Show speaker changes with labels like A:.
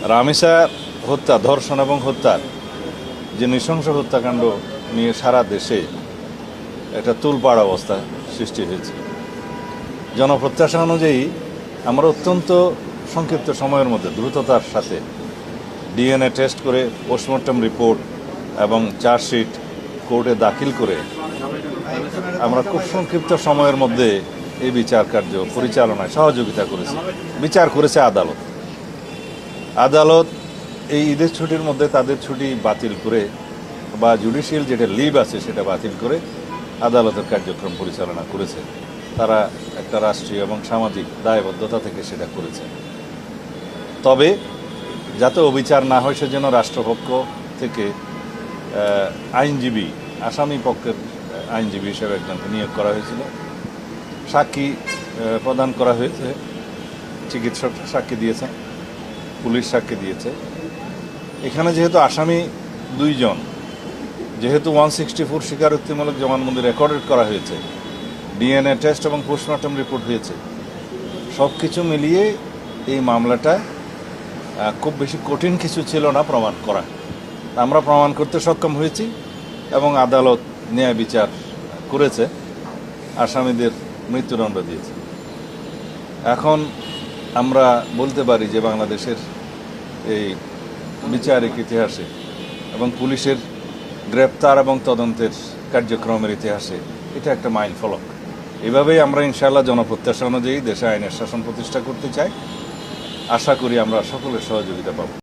A: রামিসা হত্যা, ধর্ষণ এবং হত্যার যে নৃশংস হত্যাকাণ্ড নিয়ে সারা দেশে একটা তুলপাড় অবস্থা সৃষ্টি হয়েছে। জনপ্রত্যাশা অনুযায়ী আমরা অত্যন্ত সংক্ষিপ্ত সময়ের মধ্যে দ্রুততার সাথে ডিএনএ টেস্ট করে পোস্টমর্টম রিপোর্ট এবং চার্জশিট কোর্টে দাখিল করে আমরা খুব সংক্ষিপ্ত সময়ের মধ্যে এই বিচার কার্য পরিচালনায় সহযোগিতা করেছি। বিচার করেছে আদালত। আদালত এই ঈদের ছুটির মধ্যে তাদের ছুটি বাতিল করে বা জুডিশিয়াল যেটা লিভ আছে সেটা বাতিল করে আদালতের কার্যক্রম পরিচালনা করেছে। তারা একটা রাষ্ট্রীয় এবং সামাজিক দায়বদ্ধতা থেকে সেটা করেছে। তবে যাতে অবিচার না হয় সেজন্য রাষ্ট্রপক্ষ থেকে আইনজীবী, আসামি পক্ষের আইনজীবী হিসেবে একজনকে নিয়োগ করা হয়েছিল। সাক্ষী প্রদান করা হয়েছে, চিকিৎসক সাক্ষী দিয়েছে, পুলিশ সাক্ষী দিয়েছে। এখানে যেহেতু আসামি দুইজন, যেহেতু 164 স্বীকারোক্তিমূলক জবানবন্দি রেকর্ডেড করা হয়েছে, ডিএনএ টেস্ট এবং পোস্টমর্টম রিপোর্ট হয়েছে, সব কিছু মিলিয়ে এই মামলাটা খুব বেশি কঠিন কিছু ছিল না প্রমাণ করা। আমরা প্রমাণ করতে সক্ষম হয়েছি এবং আদালত ন্যায় বিচার করেছে, আসামিদের মৃত্যুদণ্ড দিয়েছে। এখন আমরা বলতে পারি যে বাংলাদেশের এই বিচারিক ইতিহাসে এবং পুলিশের গ্রেপ্তার এবং তদন্তের কার্যক্রমের ইতিহাসে এটা একটা মাইল ফলক। এভাবেই আমরা ইনশাআল্লাহ জনপ্রত্যাশা অনুযায়ী দেশে আইনের শাসন প্রতিষ্ঠা করতে চাই। আশা করি আমরা সকলের সহযোগিতা পাব।